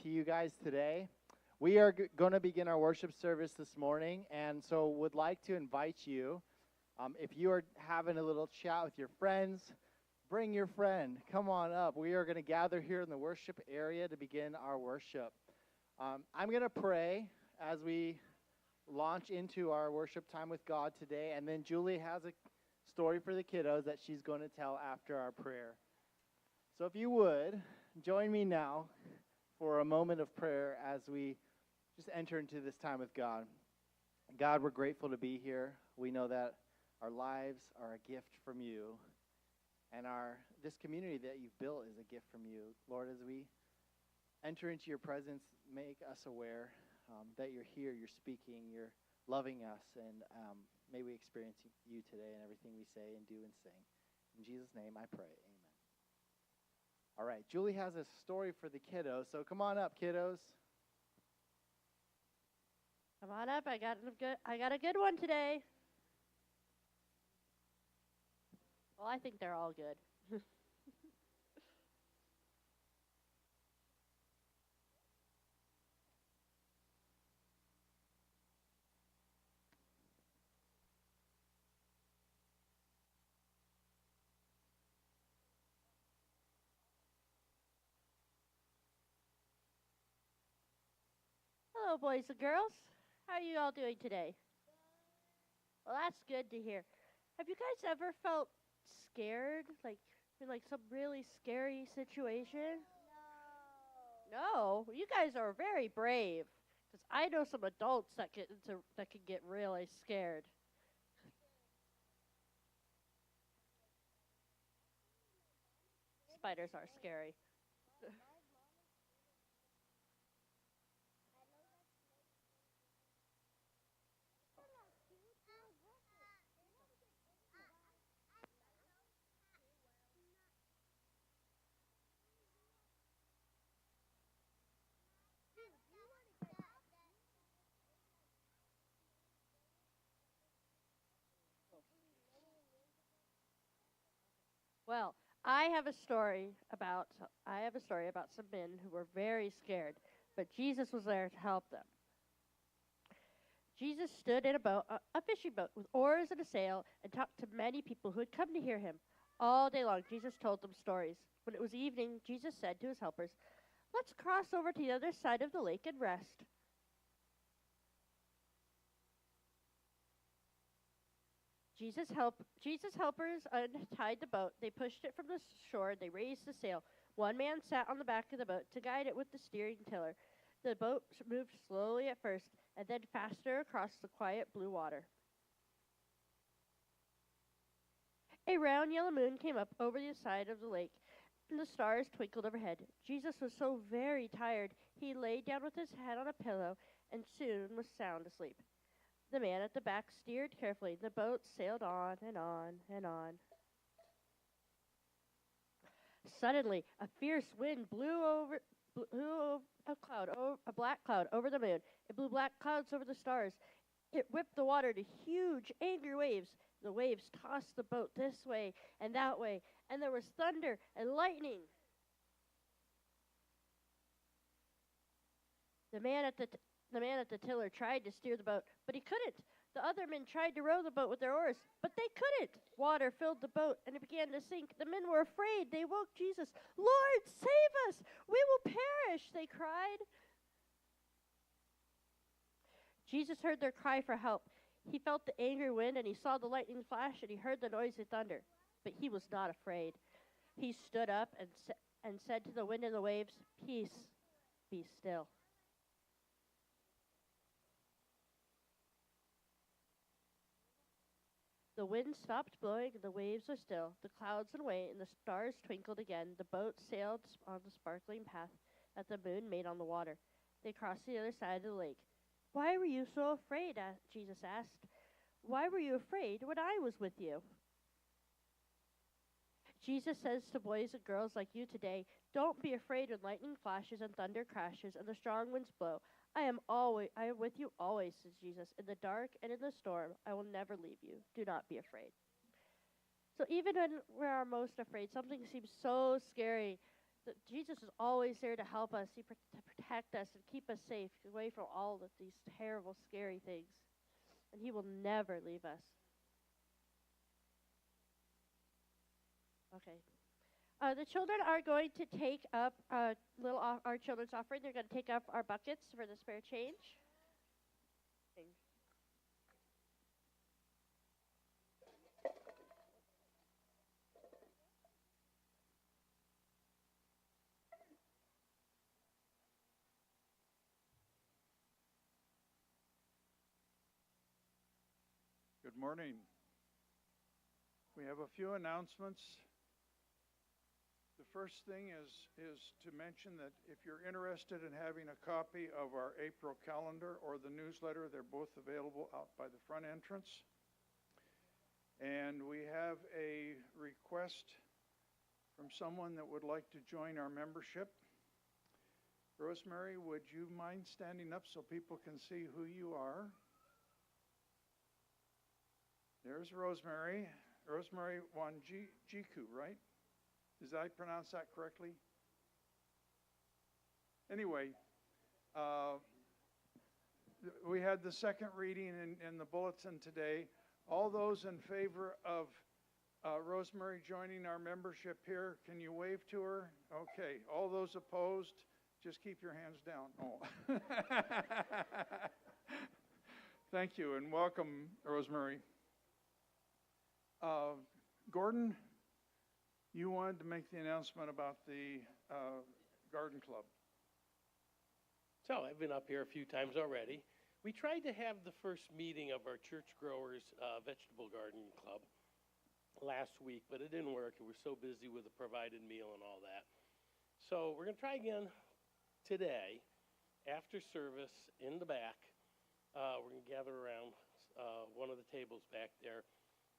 to you guys today. We are going to begin our worship service this morning, and so would like to invite you, if you are having a little chat with your friends, bring your friend. Come on up. We are going to gather here in the worship area to begin our worship. I'm going to pray as we launch into our worship time with God today, and then Julie has a story for the kiddos that she's going to tell after our prayer. So if you would, join me now for a moment of prayer as we just enter into this time with God. God, we're grateful to be here. We know that our lives are a gift from you, and this community that you've built is a gift from you. Lord, as we enter into your presence, make us aware that you're here, you're speaking, you're loving us, and may we experience you today in everything we say and do and sing. In Jesus' name I pray, amen. All right, Julie has a story for the kiddos, so come on up, kiddos. Come on up, I got a good one today. Well, I think they're all good. Hello, boys and girls. How are you all doing today? Well, that's good to hear. Have you guys ever felt scared, like in some really scary situation? No. You guys are very brave. Because I know some adults that can get really scared. Spiders are scary. Well, I have a story about some men who were very scared, but Jesus was there to help them. Jesus stood in a fishing boat with oars and a sail, and talked to many people who had come to hear him. All day long, Jesus told them stories. When it was evening, Jesus said to his helpers, "Let's cross over to the other side of the lake and rest." Jesus' helpers untied the boat. They pushed it from the shore. They raised the sail. One man sat on the back of the boat to guide it with the steering tiller. The boat moved slowly at first, and then faster across the quiet blue water. A round yellow moon came up over the side of the lake, and the stars twinkled overhead. Jesus was so very tired, he lay down with his head on a pillow and soon was sound asleep. The man at the back steered carefully. The boat sailed on and on and on. Suddenly, a fierce wind blew a black cloud over the moon. It blew black clouds over the stars. It whipped the water to huge, angry waves. The waves tossed the boat this way and that way, and there was thunder and lightning. The man at the tiller tried to steer the boat, but he couldn't. The other men tried to row the boat with their oars, but they couldn't. Water filled the boat, and it began to sink. The men were afraid. They woke Jesus. "Lord, save us! We will perish!" they cried. Jesus heard their cry for help. He felt the angry wind, and he saw the lightning flash, and he heard the noisy thunder. But he was not afraid. He stood up and said to the wind and the waves, "Peace, be still." The wind stopped blowing, and the waves were still. The clouds went away, and the stars twinkled again. The boat sailed on the sparkling path that the moon made on the water. They crossed to the other side of the lake. "Why were you so afraid?" Jesus asked. "Why were you afraid when I was with you?" Jesus says to boys and girls like you today, don't be afraid when lightning flashes and thunder crashes and the strong winds blow. I am with you always, says Jesus. In the dark and in the storm, I will never leave you. Do not be afraid. So even when we are most afraid, something seems so scary that Jesus is always there to help us, to protect us and keep us safe away from all of these terrible, scary things. And He will never leave us. Okay. The children are going to take up our children's offering. They're going to take up our buckets for the spare change. Good morning. We have a few announcements. The first thing is to mention that if you're interested in having a copy of our April calendar or the newsletter, they're both available out by the front entrance. And we have a request from someone that would like to join our membership. Rosemary, would you mind standing up so people can see who you are? There's Rosemary. Rosemary Wanjiku, right? Did I pronounce that correctly? Anyway, we had the second reading in the bulletin today. All those in favor of Rosemary joining our membership here, can you wave to her? Okay. All those opposed, just keep your hands down. Oh. Thank you, and welcome, Rosemary. Gordon, you wanted to make the announcement about the garden club. So I've been up here a few times already. We tried to have the first meeting of our church growers vegetable garden club last week, but it didn't work. We were so busy with the provided meal and all that. So we're going to try again today after service in the back. We're going to gather around one of the tables back there.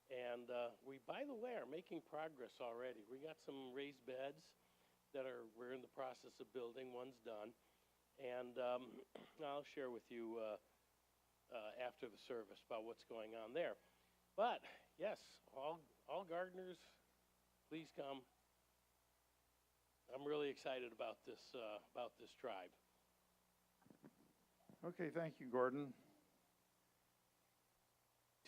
And we, by the way, are making progress already. We got some raised beds that we're in the process of building. One's done. And I'll share with you after the service about what's going on there. But, yes, all gardeners, please come. I'm really excited about this tribe. Okay, thank you, Gordon.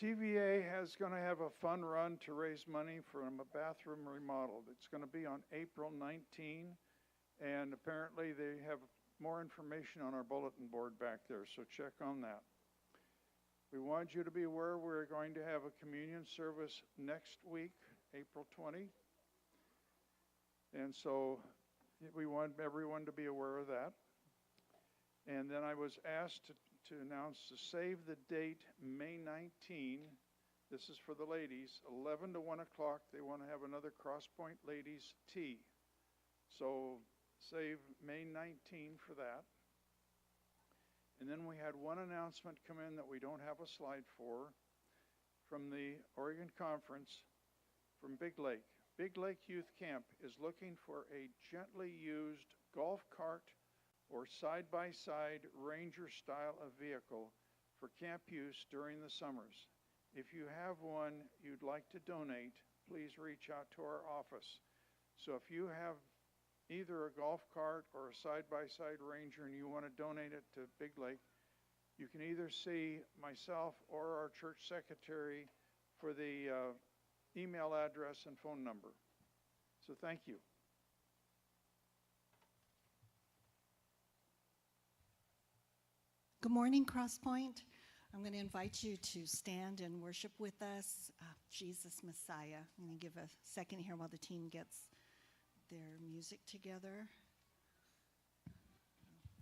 TVA is going to have a fun run to raise money from a bathroom remodel. It's going to be on April 19, and apparently they have more information on our bulletin board back there, so check on that. We want you to be aware we're going to have a communion service next week, April 20, and so we want everyone to be aware of that. And then I was asked to announce to save the date May 19. This is for the ladies, 11 to 1 o'clock. They want to have another Crosspoint ladies tea. So save May 19 for that. And then we had one announcement come in that we don't have a slide for from the Oregon Conference from Big Lake. Big Lake Youth Camp is looking for a gently used golf cart or side-by-side Ranger style of vehicle for camp use during the summers. If you have one you'd like to donate, please reach out to our office. So if you have either a golf cart or a side-by-side Ranger and you want to donate it to Big Lake, you can either see myself or our church secretary for the email address and phone number. So thank you. Good morning, Crosspoint. I'm going to invite you to stand and worship with us, Jesus Messiah. I'm going to give a second here while the team gets their music together.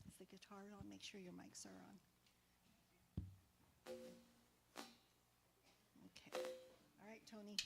Is the guitar on? Make sure your mics are on. Okay. All right, Tony.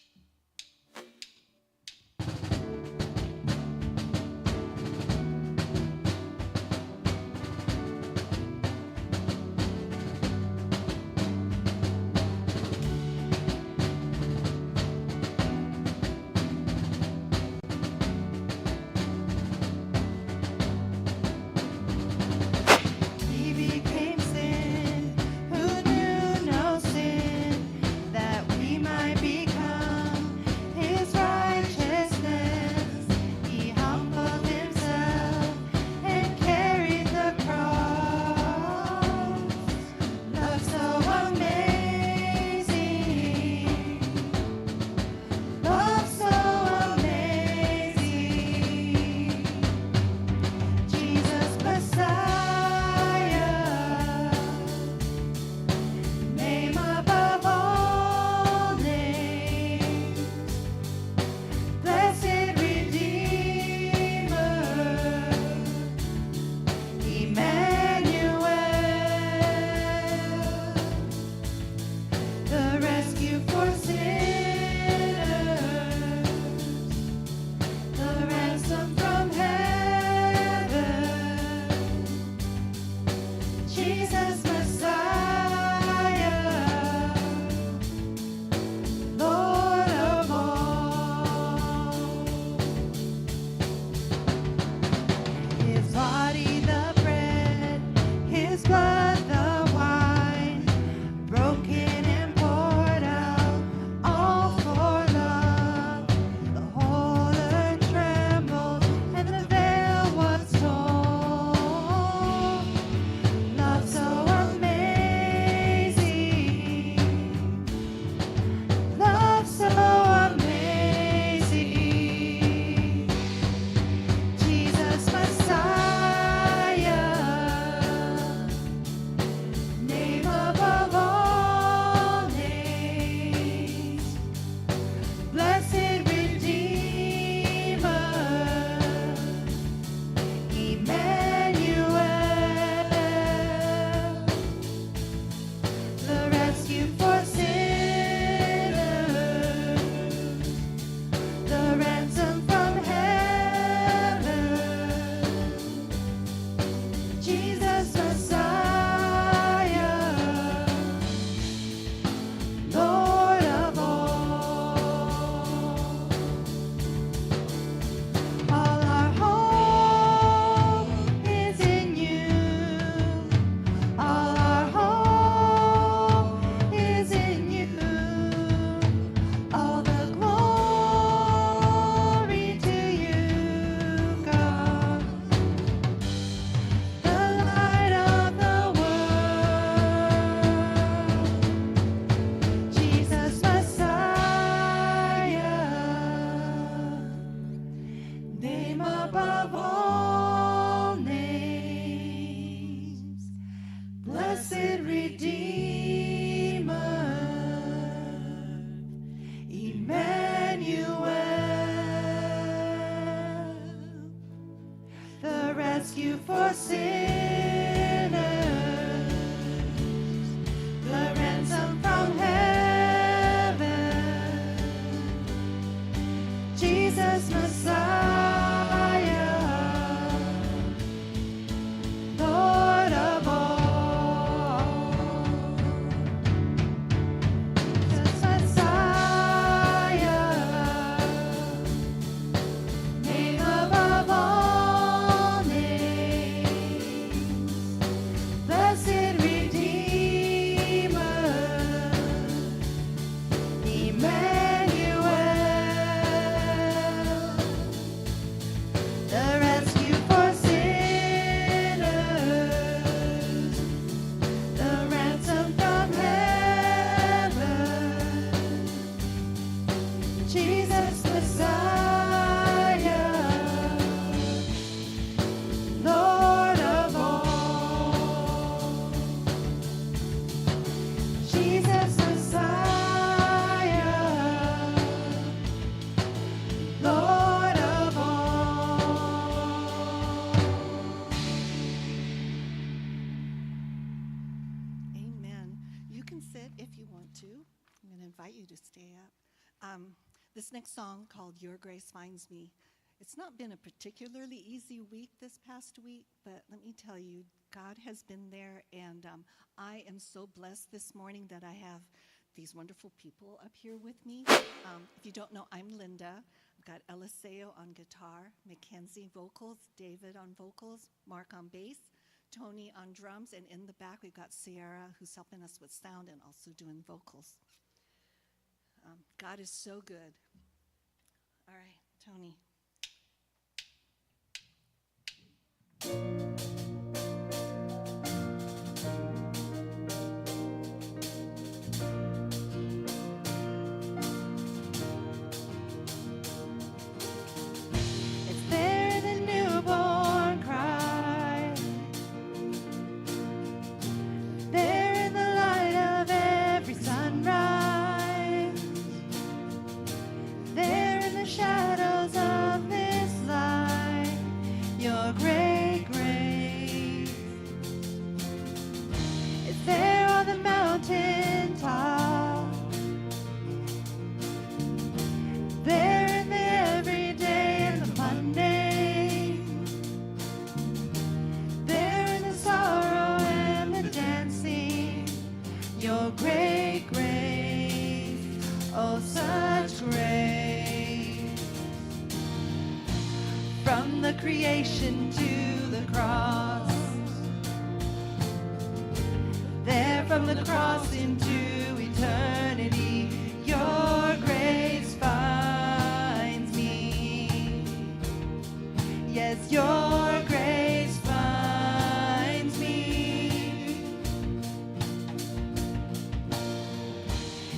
He became sin, who knew no Jesus Messiah, Lord of all. His body the bread, His blood the wine, broken and poured out, all for love. The whole earth trembled, and the veil was torn. Love so amazing, love so amazing. Jesus Messiah, name above all names, blessed Redeemer, Emmanuel, the rescue for sinners, the ransom from heaven. Jesus Messiah, Lord of all. All our hope is in you. All our hope is in you. All the glory to you, God, the light of the world. Jesus Messiah, name above all names, blessed Redeemer, Emmanuel, the rescue for sinners, the ransom from heaven. Jesus Messiah, Lord of all. Jesus Messiah, name above all names, blessed Redeemer, Emmanuel, the rescue for sinners, the ransom from heaven. Jesus Messiah, Lord of all. Jesus Messiah, Lord of all. Amen. You can sit if you want to. I'm going to invite you to stay up. This next song, called Your Grace Finds Me, it's not been a particularly easy week this past week, but let me tell you, God has been there, and I am so blessed this morning that I have these wonderful people up here with me. If you don't know, I'm Linda. I've got Eliseo on guitar, Mackenzie vocals, David on vocals, Mark on bass, Tony on drums, and in the back we've got Sierra, who's helping us with sound and also doing vocals. God is so good. All right, Tony. It's there in the newborn cry, there in the light of every sunrise, there in the shadows of this life, your great grace. creation to the cross. There from the cross into eternity, your grace finds me. Yes, your grace finds me.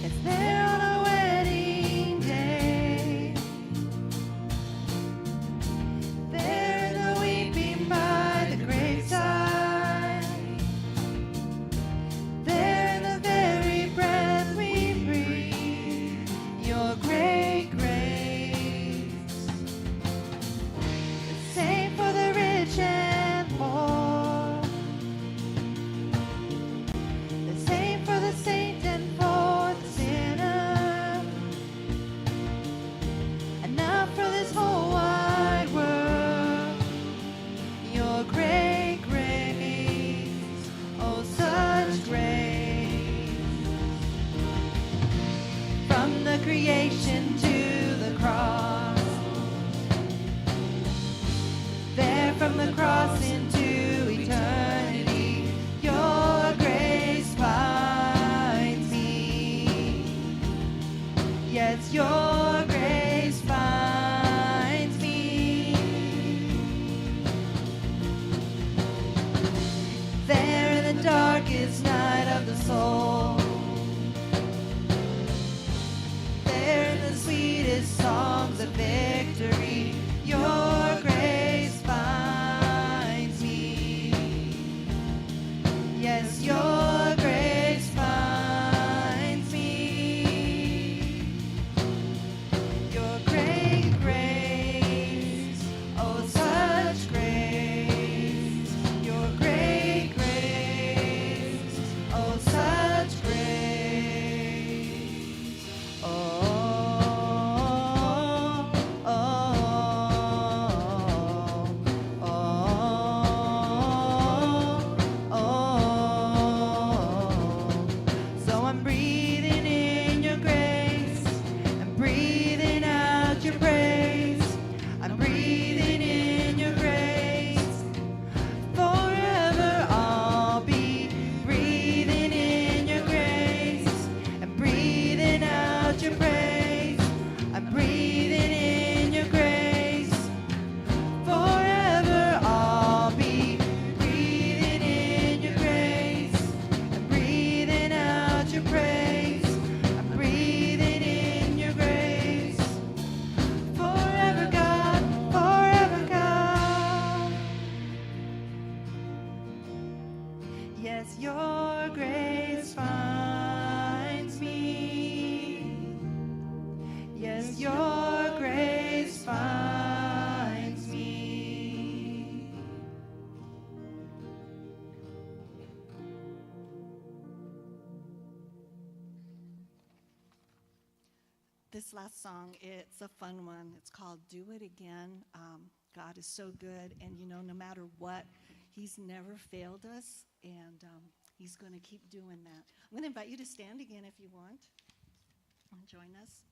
It's there on our wedding day. There in the weeping by the graveside. There in the very breath we breathe, your great grace. The same for the rich and poor. The same for the saint and for the sinner. Enough for this whole wide world, your great grace, oh such grace. From the creation to the cross, there from the cross into eternity, your grace finds me. Yes, your grace finds me. There in the darkest night of the soul, there in the sweetest songs of victory, your grace finds me. Yes, your grace finds me. Your great grace, oh such grace. Your great grace, oh such grace. Oh, oh, oh, oh. So I'm breathing in your grace, I'm breathing out your praise. I'm breathing in your grace. Forever I'll be breathing in your grace and breathing out your praise. I'm breathing in your grace. Forever I'll be breathing in your grace and breathing out your praise. I'm breathing in your grace. Forever God, forever God. Yes, your grace finds me. Yes, your grace finds me. This last song, it's a fun one. It's called Do It Again. God is so good, and you know, no matter what, He's never failed us, and He's going to keep doing that. I'm going to invite you to stand again if you want and join us.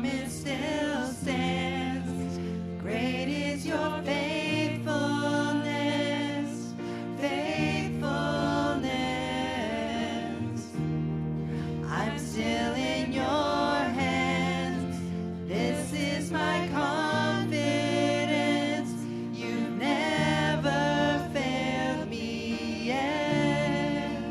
promise still stands. Great is your faithfulness, faithfulness. I'm still in your hands. This is my confidence. You've never failed me yet.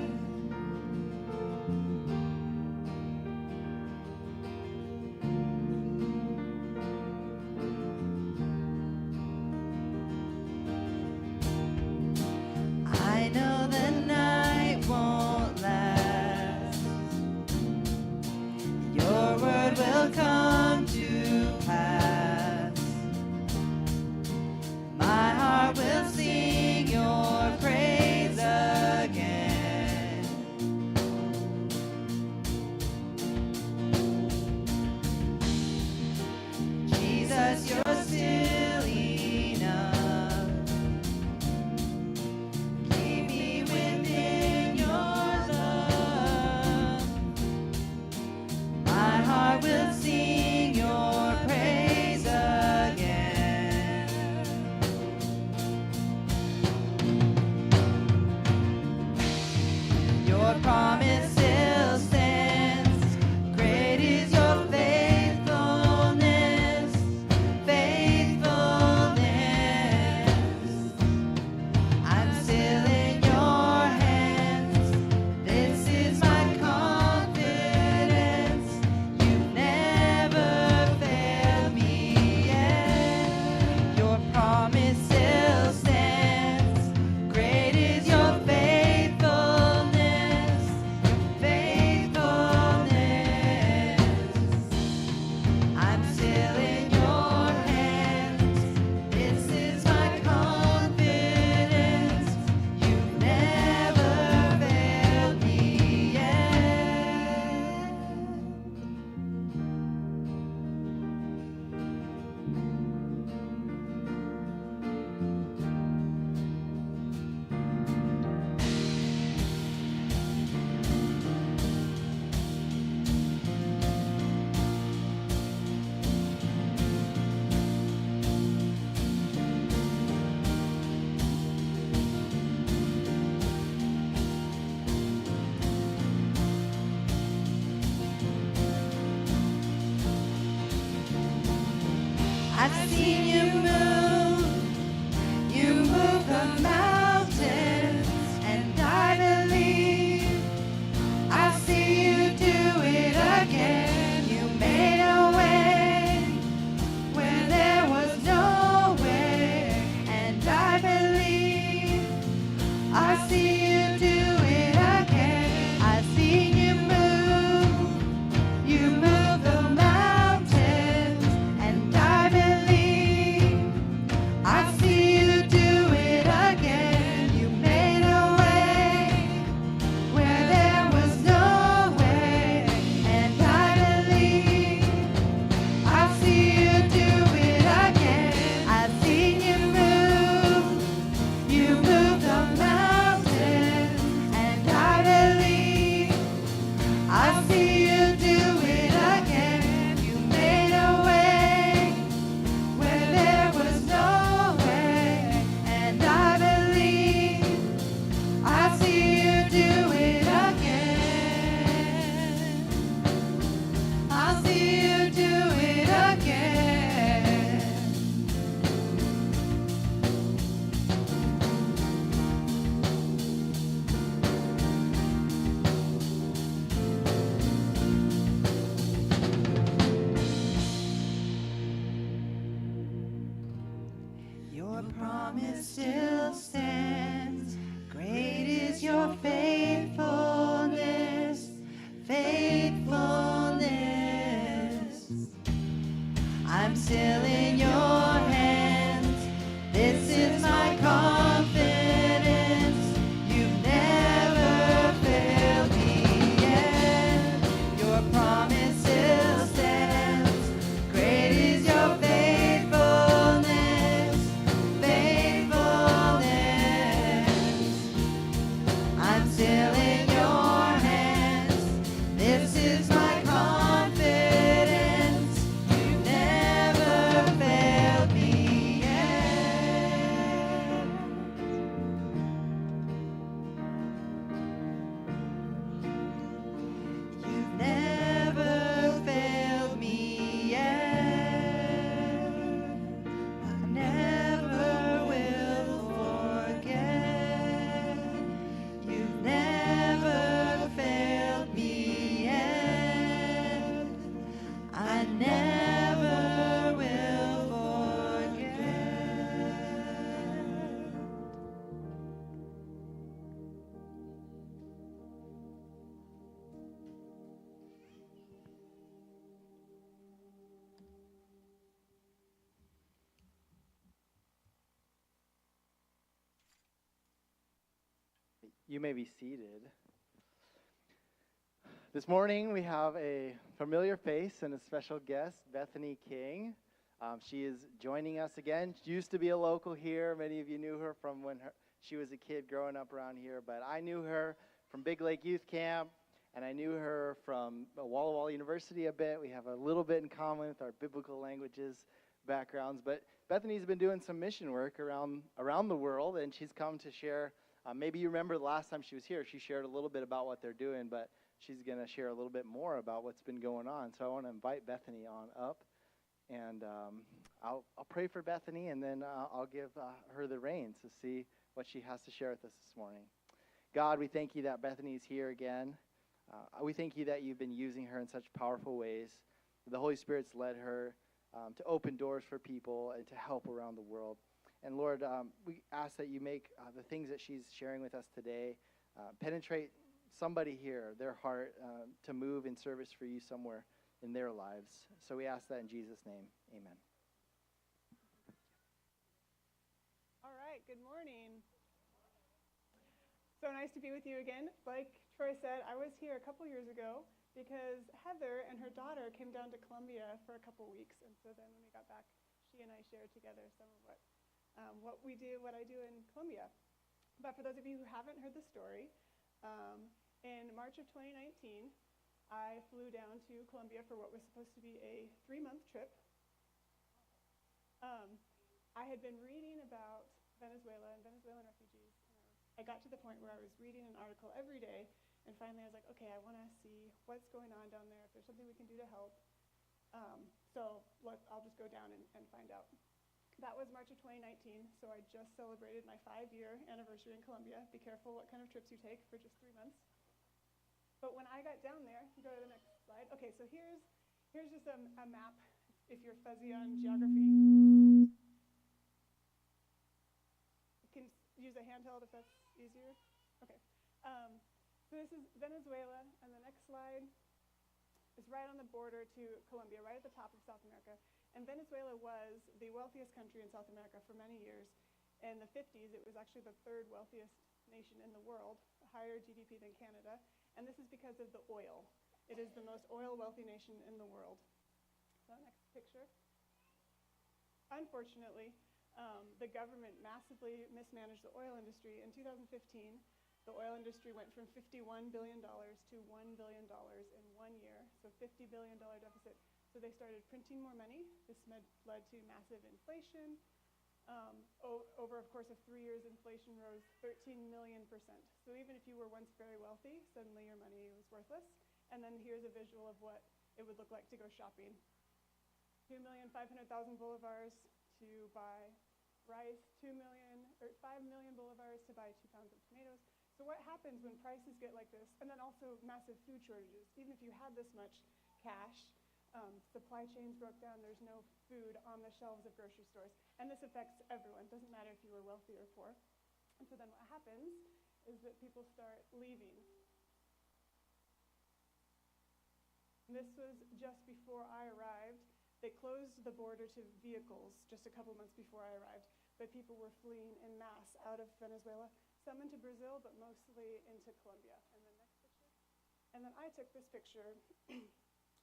I know the night won't last. Your word will come to pass. My heart will sing your praise again. Jesus, you're still enough. Keep me within your love. My heart will sing your praise again. Your promise still stands. Great is your faithfulness, faithfulness. I'm still in your hands. This is my confidence. You've never failed me yet. Your promise still stands. Great is your faithfulness, faithfulness. I'm still in your hands. This is my confidence. You've never failed me yet. I've seen you move the mountains, and I believe I see you do it again. You made a way where there was no way, and I believe I see you do it again. I've seen you move the mountains, and I believe I see you do it again. You made a way where there was no way, and I believe I see you do it again. I've seen you move the mountains, and I believe I see you do it again. You made a way where there was no way, and I believe I see you do it again. I see you do it again. Your promise still stands. Great is your faithfulness, faithfulness. I'm still in your hands. This is my confidence. You've never failed me yet. Your promise still stands. Great is your faithfulness, faithfulness. You may be seated. This morning we have a familiar face and a special guest, Bethany King. She is joining us again. She used to be a local here. Many of you knew her from when she was a kid growing up around here, but I knew her from Big Lake Youth Camp, and I knew her from Walla Walla University a bit. We have a little bit in common with our biblical languages backgrounds, but Bethany's been doing some mission work around the world, and she's come to share. Maybe you remember the last time she was here, she shared a little bit about what they're doing, but she's going to share a little bit more about what's been going on. So I want to invite Bethany on up, and I'll pray for Bethany, and then I'll give her the reins to see what she has to share with us this morning. God, we thank you that Bethany's here again. We thank you that you've been using her in such powerful ways. The Holy Spirit's led her to open doors for people and to help around the world. And Lord, we ask that you make the things that she's sharing with us today penetrate somebody here, their heart, to move in service for you somewhere in their lives. So we ask that in Jesus' name. Amen. All right, good morning. So nice to be with you again. Like Troy said, I was here a couple years ago because Heather and her daughter came down to Columbia for a couple weeks. And so then when we got back, she and I shared together some of what I do in Columbia. But for those of you who haven't heard the story, in March of 2019, I flew down to Columbia for what was supposed to be a 3-month trip. I had been reading about Venezuela and Venezuelan refugees. I got to the point where I was reading an article every day, and finally I was like, okay, I want to see what's going on down there, if there's something we can do to help. So I'll just go down and find out. That was March of 2019, so I just celebrated my 5-year anniversary in Columbia. Be careful what kind of trips you take for just 3 months. But when I got down there, go to the next slide. Okay, so here's just a map, if you're fuzzy on geography. You can use a handheld if that's easier. Okay. So this is Venezuela, and the next slide is right on the border to Colombia, right at the top of South America. And Venezuela was the wealthiest country in South America for many years. In the 50s, it was actually the 3rd wealthiest nation in the world, higher GDP than Canada. And this is because of the oil. It is the most oil-wealthy nation in the world. So next picture. Unfortunately, the government massively mismanaged the oil industry. In 2015, the oil industry went from $51 billion to $1 billion in 1 year, so $50 billion deficit. So they started printing more money. This led to massive inflation. Over, of course, of 3 years, inflation rose 13 million%. So even if you were once very wealthy, suddenly your money was worthless. And then here's a visual of what it would look like to go shopping. 2,500,000 bolivars to buy rice, 5 million bolivars to buy 2 pounds of tomatoes. So what happens when prices get like this? And then also massive food shortages. Even if you had this much cash, supply chains broke down. There's no food on the shelves of grocery stores. And this affects everyone. It doesn't matter if you were wealthy or poor. And so then what happens is that people start leaving. This was just before I arrived. They closed the border to vehicles just a couple months before I arrived. But people were fleeing en masse out of Venezuela, some into Brazil, but mostly into Colombia. And then next picture. And then I took this picture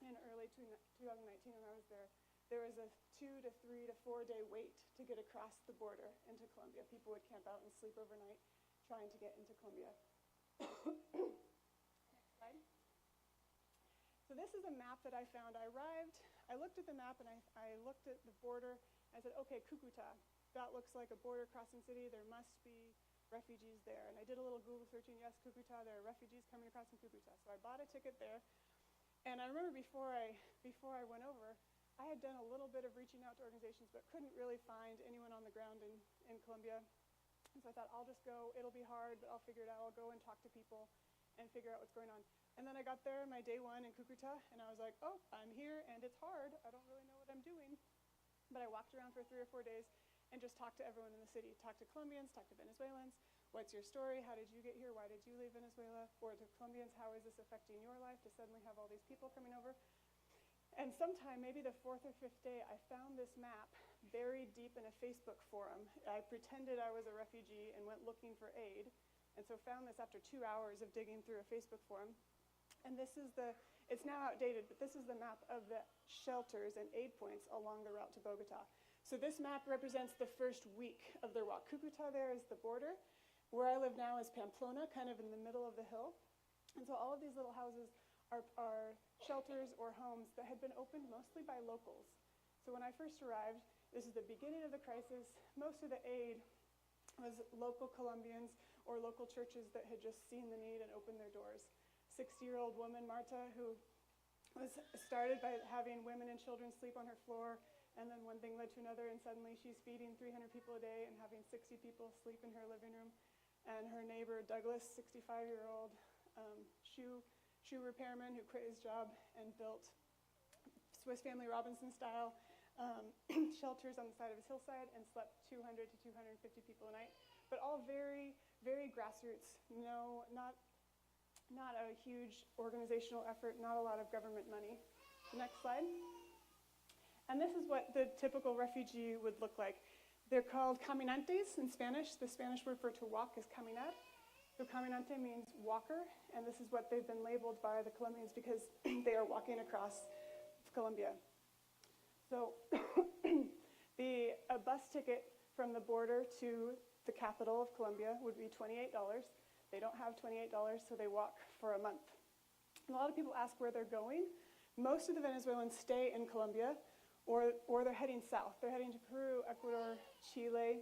in early 2019 when I was there. There was a 2 to 3 to 4 day wait to get across the border into Colombia. People would camp out and sleep overnight trying to get into Colombia. Next slide. So this is a map that I found. I arrived, I looked at the map and I looked at the border. I said, okay, Cucuta, that looks like a border crossing city. There must be refugees there. And I did a little Google searching. Yes, Cucuta, there are refugees coming across from Cucuta. So I bought a ticket there. And I remember before I went over, I had done a little bit of reaching out to organizations, but couldn't really find anyone on the ground in Colombia. And so I thought, I'll just go. It'll be hard, but I'll figure it out. I'll go and talk to people and figure out what's going on. And then I got there, my day 1 in Cucuta, and I was like, oh, I'm here, and it's hard. I don't really know what I'm doing. But I walked around for 3 or 4 days and just talked to everyone in the city. Talked to Colombians, talked to Venezuelans. What's your story? How did you get here? Why did you leave Venezuela? Or to Colombians, how is this affecting your life to suddenly have all these people coming over? And sometime, maybe the 4th or 5th day, I found this map buried deep in a Facebook forum. I pretended I was a refugee and went looking for aid. And so found this after 2 hours of digging through a Facebook forum. And this is it's now outdated, but this is the map of the shelters and aid points along the route to Bogota. So this map represents the first week of their walk. Cucuta there is the border. Where I live now is Pamplona, kind of in the middle of the hill. And so all of these little houses are shelters or homes that had been opened mostly by locals. So when I first arrived, this is the beginning of the crisis. Most of the aid was local Colombians or local churches that had just seen the need and opened their doors. 60-year-old woman, Marta, who was started by having women and children sleep on her floor, and then one thing led to another, and suddenly she's feeding 300 people a day and having 60 people sleep in her living room. And her neighbor, Douglas, 65-year-old shoe repairman who quit his job and built Swiss Family Robinson style shelters on the side of his hillside and slept 200 to 250 people a night, but all very, very grassroots. No, not a huge organizational effort, not a lot of government money. Next slide. And this is what the typical refugee would look like. They're called caminantes in Spanish. The Spanish word for to walk is caminar. So caminante means walker, and this is what they've been labeled by the Colombians because they are walking across Colombia. So a bus ticket from the border to the capital of Colombia would be $28. They don't have $28, so they walk for a month. And a lot of people ask where they're going. Most of the Venezuelans stay in Colombia, or they're heading south. They're heading to Peru, Ecuador, Chile.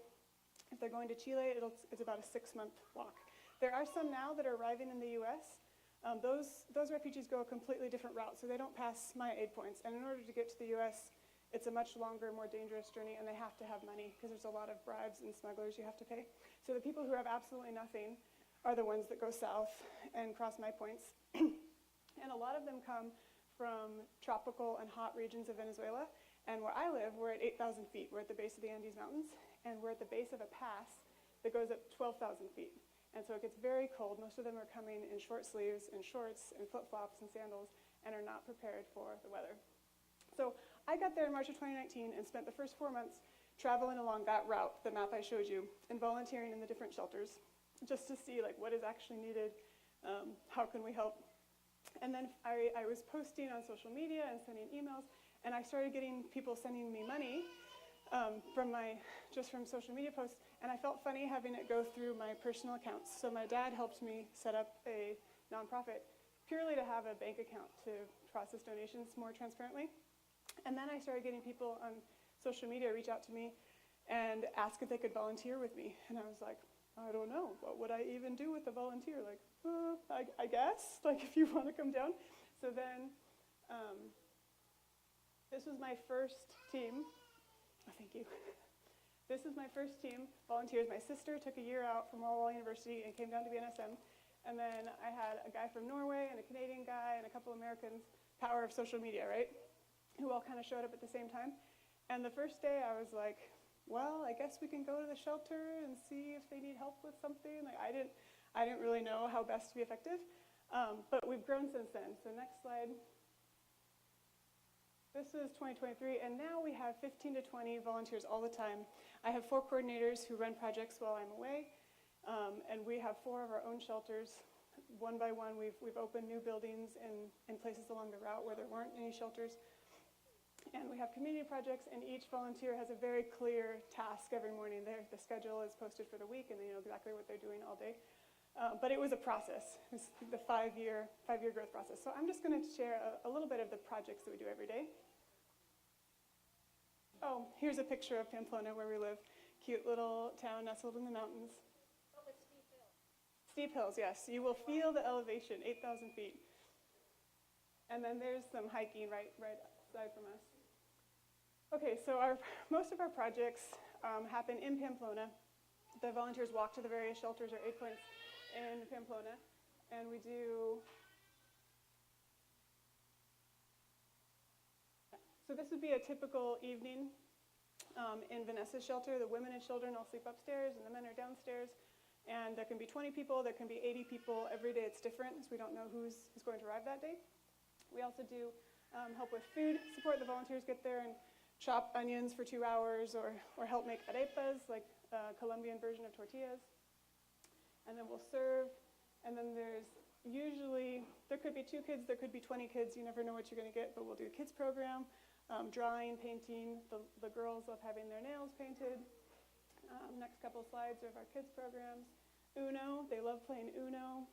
If they're going to Chile, it's about a 6-month walk. There are some now that are arriving in the US. Those refugees go a completely different route, so they don't pass my aid points. And in order to get to the US, it's a much longer, more dangerous journey, and they have to have money because there's a lot of bribes and smugglers you have to pay. So the people who have absolutely nothing are the ones that go south and cross my points. And a lot of them come from tropical and hot regions of Venezuela. And where I live, we're at 8,000 feet. We're at the base of the Andes Mountains, and we're at the base of a pass that goes up 12,000 feet. And so it gets very cold. Most of them are coming in short sleeves and shorts and flip-flops and sandals and are not prepared for the weather. So I got there in March of 2019 and spent the first 4 months traveling along that route, the map I showed you, and volunteering in the different shelters just to see what is actually needed, how can we help. And then I was posting on social media and sending emails, and I started getting people sending me money from social media posts, and I felt funny having it go through my personal accounts. So my dad helped me set up a nonprofit purely to have a bank account to process donations more transparently. And then I started getting people on social media reach out to me and ask if they could volunteer with me. And I was like, I don't know. What would I even do with a volunteer? I guess, if you want to come down. So then this was my first team. Oh, thank you. This is my first team, volunteers. My sister took a year out from Walla University and came down to BNSM. And then I had a guy from Norway and a Canadian guy and a couple Americans, power of social media, right? Who all kind of showed up at the same time. And the first day I was like, well, I guess we can go to the shelter and see if they need help with something. I didn't really know how best to be effective, but we've grown since then. So next slide. This is 2023, and now we have 15 to 20 volunteers all the time. I have 4 coordinators who run projects while I'm away, and we have 4 of our own shelters. One by one, we've opened new buildings in places along the route where there weren't any shelters. And we have community projects, and each volunteer has a very clear task every morning. The schedule is posted for the week, and they know exactly what they're doing all day. But it was a process. It was the 5-year growth process. So I'm just going to share a little bit of the projects that we do every day. Oh, here's a picture of Pamplona where we live. Cute little town nestled in the mountains. Oh, but steep hills. Steep hills, yes. You will feel the elevation, 8,000 feet. And then there's some hiking right outside from us. Okay, so most of our projects happen in Pamplona. The volunteers walk to the various shelters or aid points in Pamplona, and we do. So this would be a typical evening in Vanessa's shelter. The women and children all sleep upstairs, and the men are downstairs. And there can be 20 people, there can be 80 people. Every day it's different, so we don't know who's going to arrive that day. We also do help with food, support the volunteers get there and chop onions for 2 hours, or help make arepas, like a Colombian version of tortillas. and then we'll serve, and then there could be 2 kids, there could be 20 kids, you never know what you're going to get, but we'll do a kids program, drawing, painting. The girls love having their nails painted. Next couple slides are of our kids programs. Uno, they love playing Uno.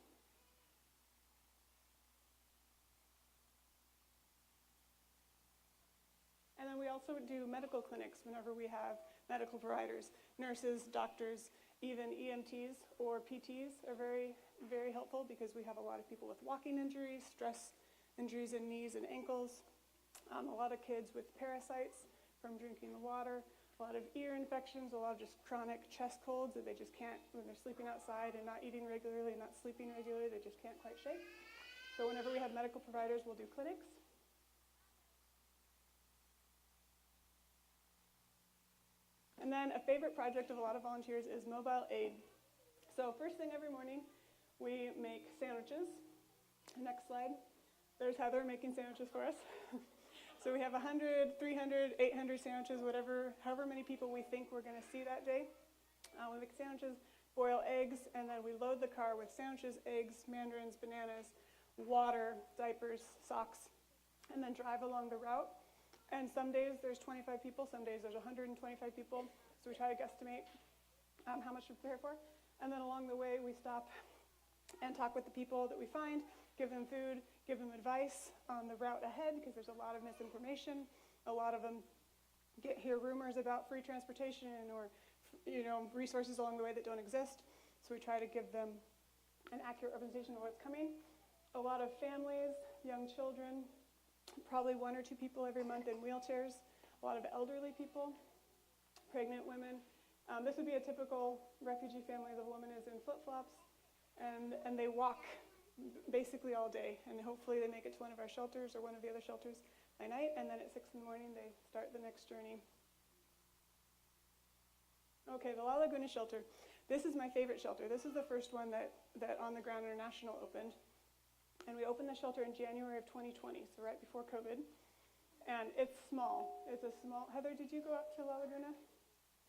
And then we also do medical clinics whenever we have medical providers. Nurses, doctors, even EMTs or PTs are very, very helpful because we have a lot of people with walking injuries, stress injuries in knees and ankles, a lot of kids with parasites from drinking the water, a lot of ear infections, a lot of just chronic chest colds that they just can't, when they're sleeping outside and not eating regularly and not sleeping regularly, they just can't quite shake. So whenever we have medical providers, we'll do clinics. And then a favorite project of a lot of volunteers is mobile aid. So first thing every morning, we make sandwiches. Next slide. There's Heather making sandwiches for us. So we have 100, 300, 800 sandwiches, however many people we think we're going to see that day. We make sandwiches, boil eggs, and then we load the car with sandwiches, eggs, mandarins, bananas, water, diapers, socks, and then drive along the route. And some days there's 25 people, some days there's 125 people. So we try to guesstimate how much to prepare for. And then along the way we stop and talk with the people that we find, give them food, give them advice on the route ahead because there's a lot of misinformation. A lot of them hear rumors about free transportation or resources along the way that don't exist. So we try to give them an accurate representation of what's coming. A lot of families, young children, probably 1 or 2 people every month in wheelchairs, a lot of elderly people, pregnant women. This would be a typical refugee family. The woman is in flip-flops, and they walk basically all day, and hopefully they make it to one of our shelters or one of the other shelters by night, and then at 6 in the morning they start the next journey. Okay, the La Laguna shelter. This is my favorite shelter. This is the first one that On the Ground International opened. And we opened the shelter in January of 2020, so right before COVID. And it's small. Heather, did you go out to La Laguna?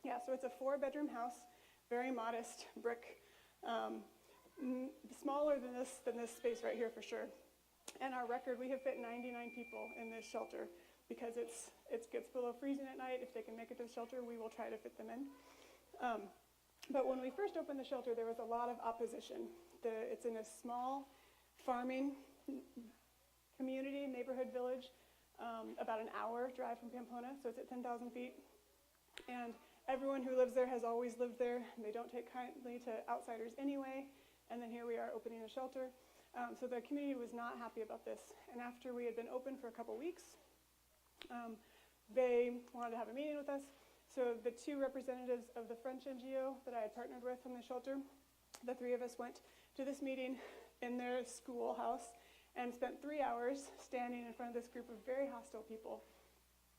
Yeah, so it's a 4-bedroom house, very modest brick, smaller than this space right here for sure. And our record, we have fit 99 people in this shelter because it gets below freezing at night. If they can make it to the shelter, we will try to fit them in. But when we first opened the shelter, there was a lot of opposition. It's in a small farming community, neighborhood village, about an hour drive from Pamplona, so it's at 10,000 feet. And everyone who lives there has always lived there, and they don't take kindly to outsiders anyway. And then here we are opening a shelter. So the community was not happy about this. And after we had been open for a couple weeks, they wanted to have a meeting with us. So the 2 representatives of the French NGO that I had partnered with from the shelter, the 3 of us went to this meeting in their schoolhouse and spent 3 hours standing in front of this group of very hostile people.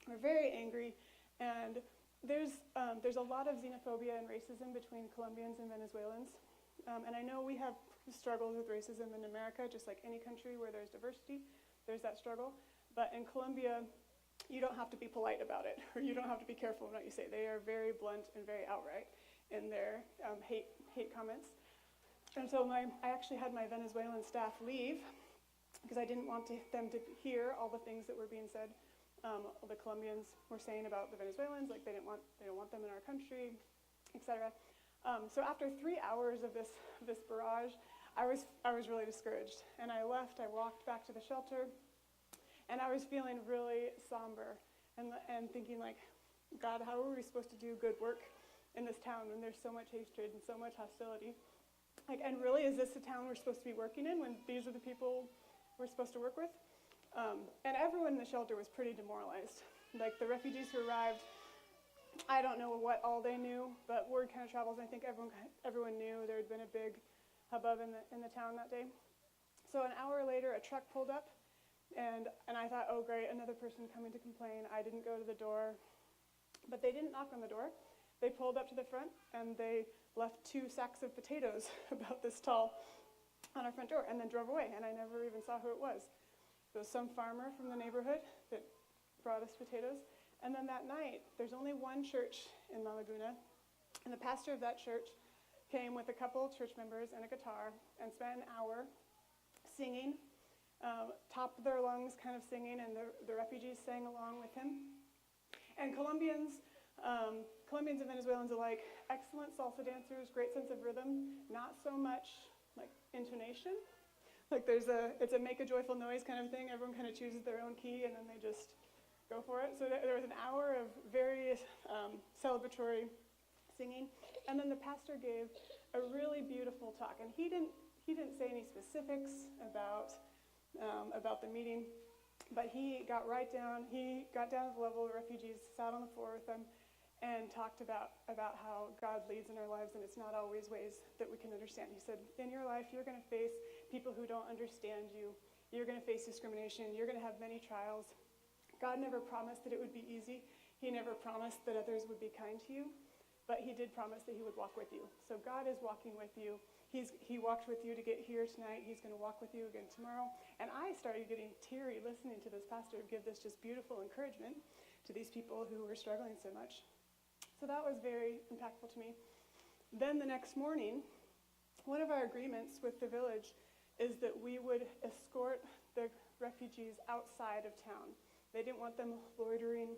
We're very angry, and there's a lot of xenophobia and racism between Colombians and Venezuelans. And I know we have struggles with racism in America, just like any country where there's diversity, there's that struggle. But in Colombia, you don't have to be polite about it, or you don't have to be careful in what you say. They are very blunt and very outright in their hate comments. And so I actually had my Venezuelan staff leave because I didn't want them to hear all the things that were being said. The Colombians were saying about the Venezuelans, like they don't want them in our country, etc. So after 3 hours of this barrage, I was really discouraged, and I left. I walked back to the shelter, and I was feeling really somber and thinking like, God, how are we supposed to do good work in this town when there's so much hatred and so much hostility? And really, is this the town we're supposed to be working in when these are the people we're supposed to work with? And everyone in the shelter was pretty demoralized. Like the refugees who arrived, I don't know what all they knew, but word kind of travels. I think everyone knew there had been a big hubbub in the town that day. So an hour later, a truck pulled up, and I thought, oh great, another person coming to complain. I didn't go to the door, but they didn't knock on the door. They pulled up to the front, and they left 2 sacks of potatoes about this tall on our front door, and then drove away, and I never even saw who it was. It was some farmer from the neighborhood that brought us potatoes. And then that night, there's only one church in La Laguna, and the pastor of that church, came with a couple church members and a guitar and spent an hour singing, top of their lungs kind of singing, and the refugees sang along with him. And Colombians and Venezuelans alike, excellent salsa dancers, great sense of rhythm, not so much like intonation. Like it's a make a joyful noise kind of thing. Everyone kind of chooses their own key and then they just go for it. So there was an hour of very celebratory singing. And then the pastor gave a really beautiful talk. And he didn't say any specifics about the meeting, but he got right down. He got down to the level of refugees, sat on the floor with them, and talked about how God leads in our lives, and it's not always ways that we can understand. He said, in your life, you're going to face people who don't understand you. You're going to face discrimination. You're going to have many trials. God never promised that it would be easy. He never promised that others would be kind to you, but he did promise that he would walk with you. So God is walking with you. He walked with you to get here tonight. He's going to walk with you again tomorrow. And I started getting teary listening to this pastor give this just beautiful encouragement to these people who were struggling so much. So that was very impactful to me. Then the next morning, one of our agreements with the village is that we would escort the refugees outside of town. They didn't want them loitering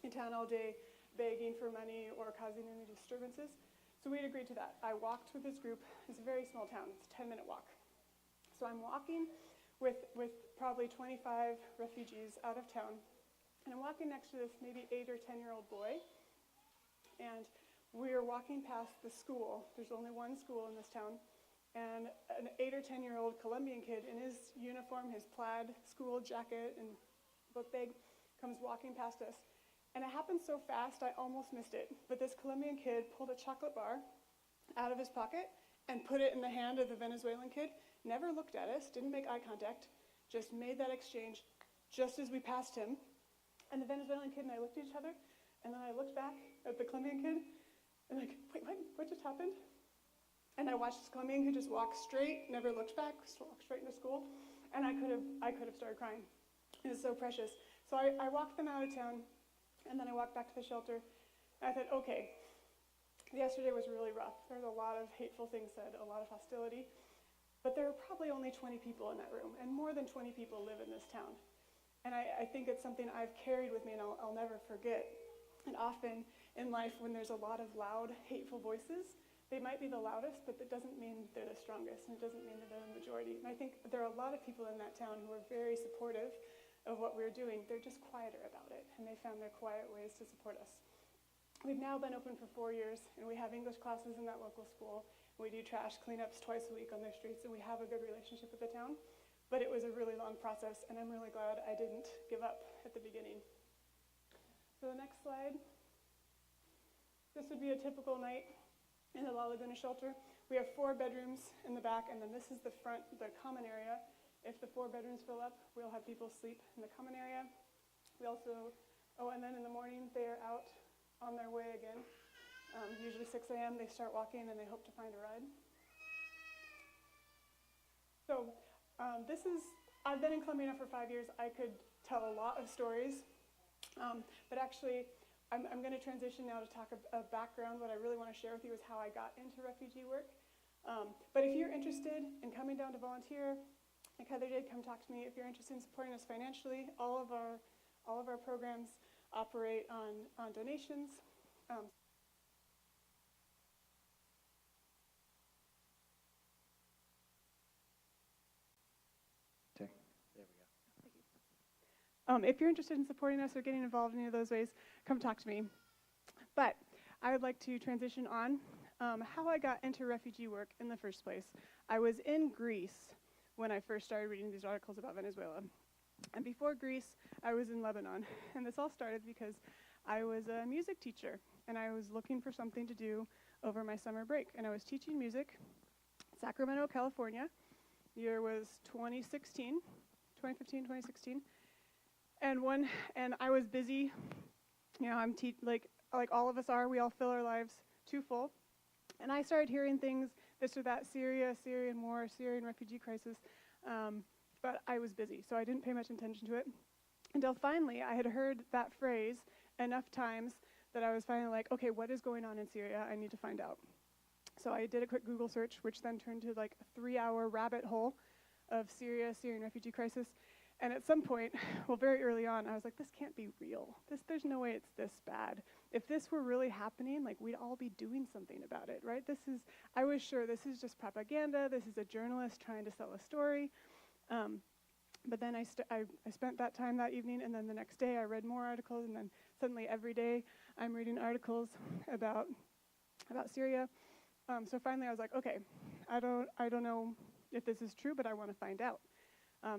in town all day, begging for money or causing any disturbances. So we had agreed to that. I walked with this group. It's a very small town. It's a 10-minute walk. So I'm walking with probably 25 refugees out of town. And I'm walking next to this maybe 8 or 10-year-old boy. And we are walking past the school. There's only one school in this town. And an 8 or 10-year-old Colombian kid in his uniform, his plaid school jacket and book bag, comes walking past us. And it happened so fast, I almost missed it. But this Colombian kid pulled a chocolate bar out of his pocket and put it in the hand of the Venezuelan kid, never looked at us, didn't make eye contact, just made that exchange just as we passed him. And the Venezuelan kid and I looked at each other, and then I looked back at the Colombian kid, and like, wait, what just happened? And I watched this Colombian kid just walk straight, never looked back, walked straight into school, and I could have started crying. It was so precious. So I walked them out of town, and then I walked back to the shelter, and I thought, okay, yesterday was really rough. There was a lot of hateful things said, a lot of hostility, but there were probably only 20 people in that room, and more than 20 people live in this town. And I think it's something I've carried with me and I'll never forget. And often in life, when there's a lot of loud, hateful voices, they might be the loudest, but that doesn't mean they're the strongest, and it doesn't mean that they're the majority. And I think there are a lot of people in that town who are very supportive of what we're doing. They're just quieter about it, and they found their quiet ways to support us. We've now been open for 4 years, and we have English classes in that local school. We do trash cleanups twice a week on their streets, and we have a good relationship with the town. But it was a really long process, and I'm really glad I didn't give up at the beginning. So the next slide. This would be a typical night in the La Laguna shelter. We have 4 bedrooms in the back, and then this is the front, the common area. If the 4 bedrooms fill up, we'll have people sleep in the common area. We also, and then in the morning, they are out on their way again. Usually 6 a.m., they start walking, and they hope to find a ride. So I've been in Columbia for 5 years. I could tell a lot of stories, but actually, I'm going to transition now to talk a background. What I really want to share with you is how I got into refugee work. But if you're interested in coming down to volunteer, like Heather did, come talk to me. If you're interested in supporting us financially, all of our programs operate on donations. If you're interested in supporting us or getting involved in any of those ways, come talk to me. But I would like to transition on how I got into refugee work in the first place. I was in Greece when I first started reading these articles about Venezuela. And before Greece, I was in Lebanon. And this all started because I was a music teacher, and I was looking for something to do over my summer break. And I was teaching music in Sacramento, California. The year was 2015, 2016. And I was busy. You know, I'm like all of us are. We all fill our lives too full. And I started hearing things, this or that, Syrian war, Syrian refugee crisis. But I was busy, so I didn't pay much attention to it. Until finally, I had heard that phrase enough times that I was finally like, okay, what is going on in Syria? I need to find out. So I did a quick Google search, which then turned to like a 3-hour rabbit hole of Syrian refugee crisis. And at some point, well, very early on, I was like, this can't be real. There's no way it's this bad. If this were really happening, like, we'd all be doing something about it, right? I was sure this is just propaganda. This is a journalist trying to sell a story. But then I spent that time that evening, and then the next day I read more articles, and then suddenly every day I'm reading articles about Syria. So finally I was like, okay, I don't know if this is true, but I want to find out.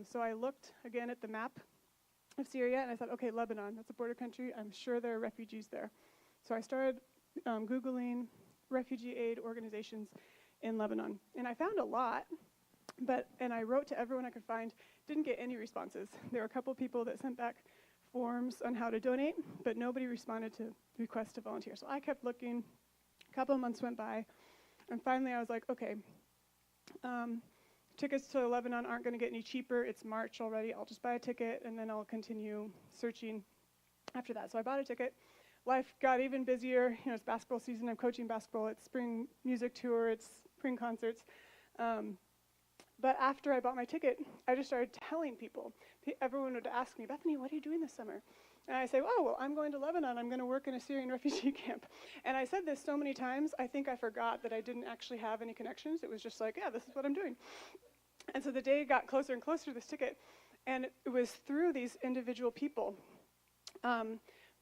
So I looked again at the map of Syria, and I thought, okay, Lebanon, that's a border country. I'm sure there are refugees there. So I started Googling refugee aid organizations in Lebanon, and I found a lot, and I wrote to everyone I could find, didn't get any responses. There were a couple people that sent back forms on how to donate, but nobody responded to requests to volunteer. So I kept looking. A couple of months went by, and finally I was like, okay, tickets to Lebanon aren't going to get any cheaper. It's March already. I'll just buy a ticket, and then I'll continue searching after that. So I bought a ticket. Life got even busier. It's basketball season. I'm coaching basketball. It's spring music tour. It's spring concerts. But after I bought my ticket, I just started telling people. Everyone would ask me, Bethany, what are you doing this summer? And I say, oh, well, I'm going to Lebanon. I'm going to work in a Syrian refugee camp. And I said this so many times, I think I forgot that I didn't actually have any connections. It was just like, yeah, this is what I'm doing. And so the day got closer and closer to this ticket, and it was through these individual people.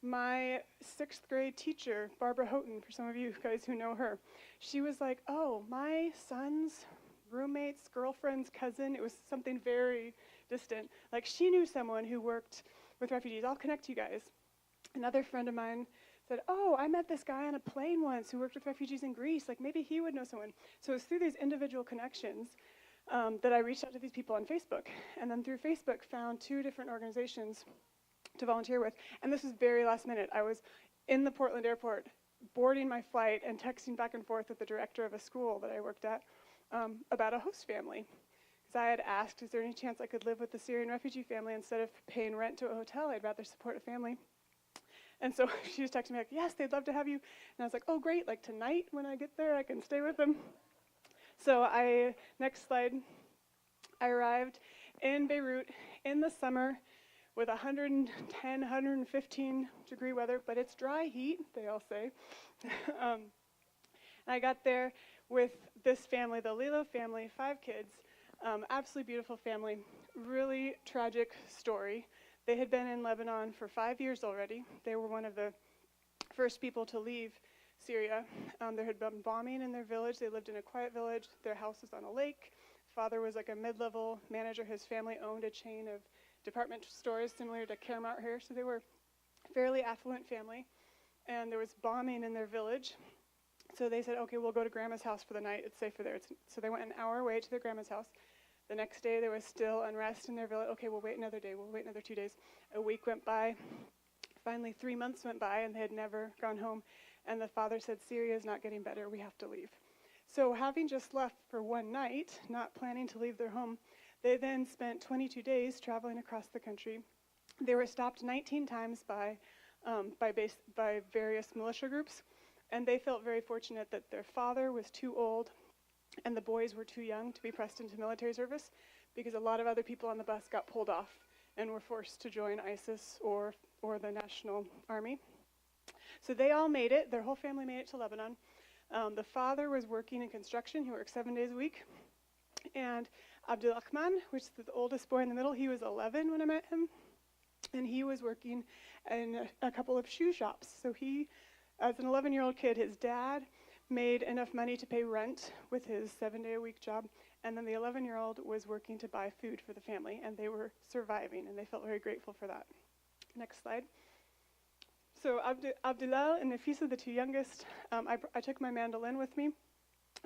My 6th grade teacher, Barbara Houghton, for some of you guys who know her, she was like, oh, my son's roommate's girlfriend's cousin, it was something very distant. Like, she knew someone who worked with refugees. I'll connect you guys. Another friend of mine said, oh, I met this guy on a plane once who worked with refugees in Greece. Like, maybe he would know someone. So it was through these individual connections that I reached out to these people on Facebook. And then through Facebook, found 2 different organizations to volunteer with. And this was very last minute. I was in the Portland airport, boarding my flight and texting back and forth with the director of a school that I worked at about a host family. Because I had asked, is there any chance I could live with the Syrian refugee family instead of paying rent to a hotel? I'd rather support a family. And so she was texting me like, yes, they'd love to have you. And I was like, oh, great, like tonight when I get there, I can stay with them. So next slide, I arrived in Beirut in the summer with 110, 115 degree weather, but it's dry heat, they all say. And I got there with this family, the Lilo family, 5 kids, absolutely beautiful family, really tragic story. They had been in Lebanon for 5 years already. They were one of the first people to leave Syria. There had been bombing in their village. They lived in a quiet village. Their house was on a lake. Father was like a mid-level manager. His family owned a chain of department stores similar to Caramount here. So they were a fairly affluent family. And there was bombing in their village. So they said, okay, we'll go to Grandma's house for the night. It's safer there. So they went an hour away to their grandma's house. The next day, there was still unrest in their village. Okay, we'll wait another day. We'll wait another 2 days. A week went by. Finally, 3 months went by, and they had never gone home. And the father said, Syria is not getting better. We have to leave. So having just left for one night, not planning to leave their home, they then spent 22 days traveling across the country. They were stopped 19 times by various militia groups. And they felt very fortunate that their father was too old and the boys were too young to be pressed into military service, because a lot of other people on the bus got pulled off and were forced to join ISIS or the National Army. So they all made it. Their whole family made it to Lebanon. The father was working in construction. He worked 7 days a week. And Abdulrahman, which is the oldest boy in the middle, he was 11 when I met him. And he was working in a couple of shoe shops. So he, as an 11-year-old kid, his dad made enough money to pay rent with his 7-day-a-week job, and then the 11-year-old was working to buy food for the family, and they were surviving, and they felt very grateful for that. Next slide. So Abdullah and Nafisa, the 2 youngest, I took my mandolin with me,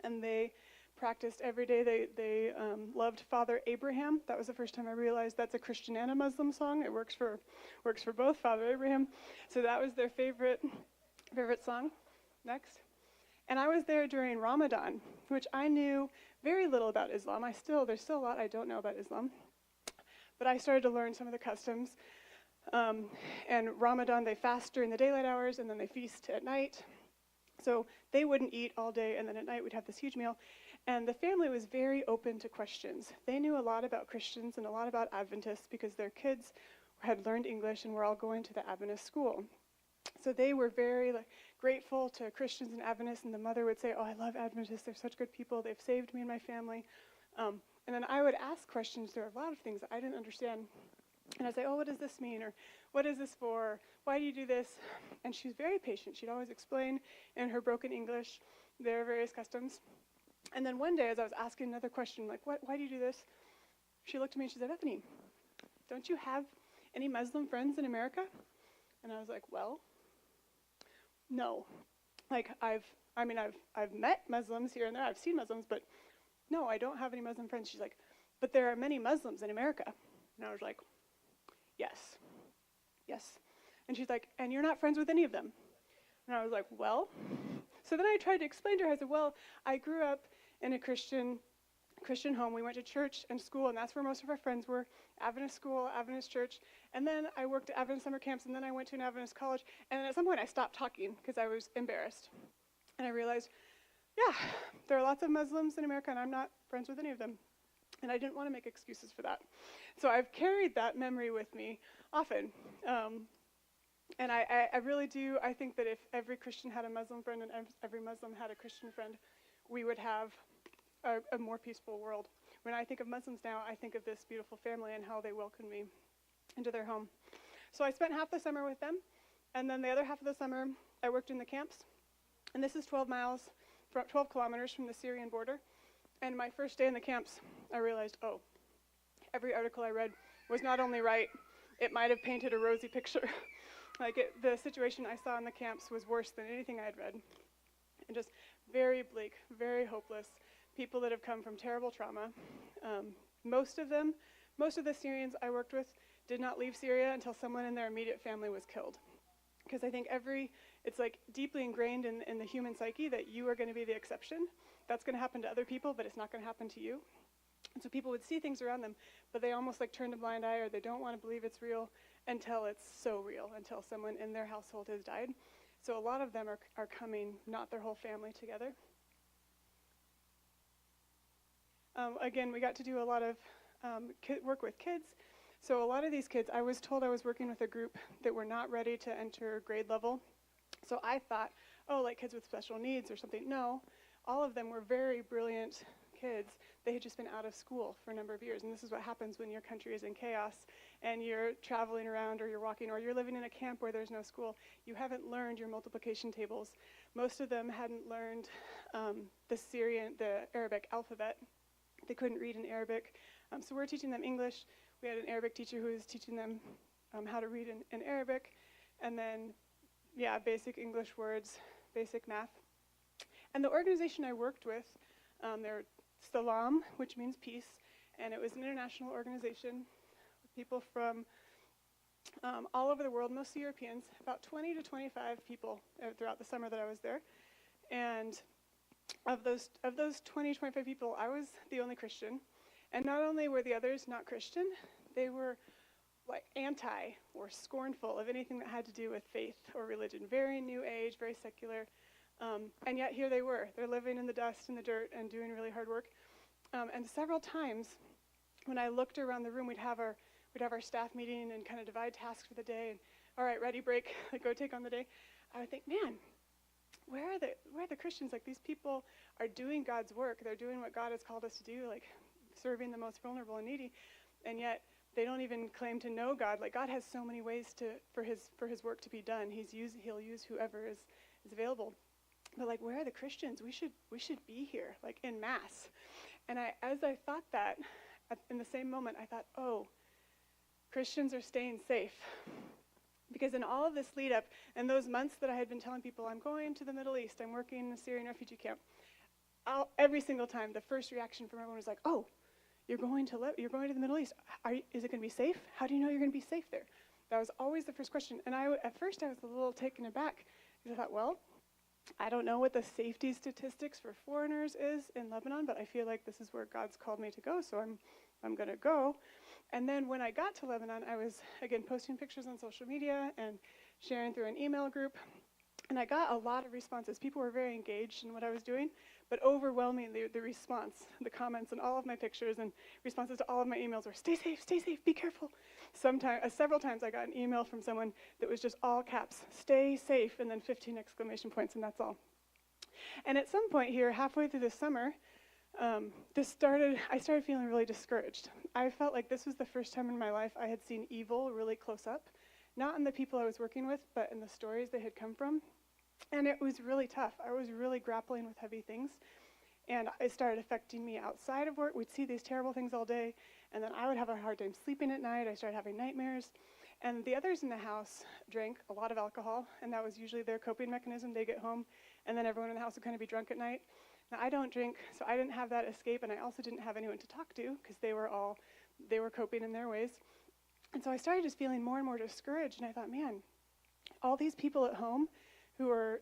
and they practiced every day. They loved Father Abraham. That was the first time I realized that's a Christian and a Muslim song. It works for both, Father Abraham. So that was their favorite song. Next. And I was there during Ramadan, which I knew very little about Islam. There's still a lot I don't know about Islam. But I started to learn some of the customs. And Ramadan, they fast during the daylight hours, and then they feast at night. So they wouldn't eat all day, and then at night we'd have this huge meal. And the family was very open to questions. They knew a lot about Christians and a lot about Adventists because their kids had learned English and were all going to the Adventist school. So they were very grateful to Christians and Adventists, and the mother would say, oh, I love Adventists. They're such good people. They've saved me and my family. And then I would ask questions. There were a lot of things that I didn't understand. And I'd say, oh, what does this mean? Or what is this for? Why do you do this? And she's very patient. She'd always explain in her broken English their various customs. And then one day, as I was asking another question, like, why do you do this? She looked at me and she said, Bethany, don't you have any Muslim friends in America? And I was like, well, no. Like, I've met Muslims here and there. I've seen Muslims, but no, I don't have any Muslim friends. She's like, but there are many Muslims in America. And I was like, yes. And she's like, and you're not friends with any of them? And I was like, well. So then I tried to explain to her. I said, well, I grew up in a Christian home. We went to church and school, and that's where most of our friends were. Adventist school, Adventist church. And then I worked at Adventist summer camps, and then I went to an Adventist college. And then at some point I stopped talking because I was embarrassed. And I realized, yeah, there are lots of Muslims in America, and I'm not friends with any of them. And I didn't want to make excuses for that. So I've carried that memory with me often. And I really do. I think that if every Christian had a Muslim friend and every Muslim had a Christian friend, we would have a more peaceful world. When I think of Muslims now, I think of this beautiful family and how they welcomed me into their home. So I spent half the summer with them, and then the other half of the summer, I worked in the camps. And this is 12 kilometers from the Syrian border. And my first day in the camps, I realized, oh, every article I read was not only right, it might have painted a rosy picture. The situation I saw in the camps was worse than anything I had read. And just very bleak, very hopeless. People that have come from terrible trauma. Most of the Syrians I worked with did not leave Syria until someone in their immediate family was killed. Because I think it's like deeply ingrained in the human psyche that you are going to be the exception. That's going to happen to other people, but it's not going to happen to you. And so people would see things around them, but they almost turn a blind eye, or they don't want to believe it's real until it's so real, until someone in their household has died. So a lot of them are coming, not their whole family together. Again, we got to do a lot of work with kids. So a lot of these kids, I was told I was working with a group that were not ready to enter grade level. So I thought, oh, like kids with special needs or something. No, all of them were very brilliant kids. They had just been out of school for a number of years. And this is what happens when your country is in chaos and you're traveling around, or you're walking, or you're living in a camp where there's no school. You haven't learned your multiplication tables. Most of them hadn't learned the Arabic alphabet. They couldn't read in Arabic. So we're teaching them English. We had an Arabic teacher who was teaching them how to read in Arabic. And then, basic English words, basic math. And the organization I worked with, they're Salam, which means peace, and it was an international organization with people from all over the world, mostly Europeans, about 20 to 25 people throughout the summer that I was there. And of those 20, 25 people, I was the only Christian. And not only were the others not Christian, they were anti or scornful of anything that had to do with faith or religion. Very new age, very secular. And yet here they were. They're living in the dust and the dirt and doing really hard work. And several times when I looked around the room, we'd have our staff meeting and kind of divide tasks for the day. And all right, ready, break, go take on the day. I would think, man, where are the Christians? These people are doing God's work. They're doing what God has called us to do, serving the most vulnerable and needy. And yet they don't even claim to know God. God has so many ways for his work to be done. He'll use whoever is available. But where are the Christians? We should be here, en masse. And as I thought that, in the same moment, I thought, oh, Christians are staying safe. Because in all of this lead up, and those months that I had been telling people, I'm going to the Middle East, I'm working in a Syrian refugee camp, every single time, the first reaction from everyone was oh, you're going to the Middle East. Is it going to be safe? How do you know you're going to be safe there? That was always the first question. And at first I was a little taken aback, because I thought, well, I don't know what the safety statistics for foreigners is in Lebanon, but I feel like this is where God's called me to go, so I'm going to go. And then when I got to Lebanon, I was, again, posting pictures on social media and sharing through an email group. And I got a lot of responses. People were very engaged in what I was doing, but overwhelmingly the response, the comments on all of my pictures and responses to all of my emails were, stay safe, be careful. Several times I got an email from someone that was just all caps, stay safe, and then 15 exclamation points, and that's all. And at some point here, halfway through the summer, I started feeling really discouraged. I felt like this was the first time in my life I had seen evil really close up, not in the people I was working with, but in the stories they had come from. And it was really tough. I was really grappling with heavy things. And it started affecting me outside of work. We'd see these terrible things all day, and then I would have a hard time sleeping at night. I started having nightmares. And the others in the house drank a lot of alcohol, and that was usually their coping mechanism. They get home, and then everyone in the house would kind of be drunk at night. Now, I don't drink, so I didn't have that escape, and I also didn't have anyone to talk to because they were coping in their ways. And so I started just feeling more and more discouraged, and I thought, man, all these people at home who are,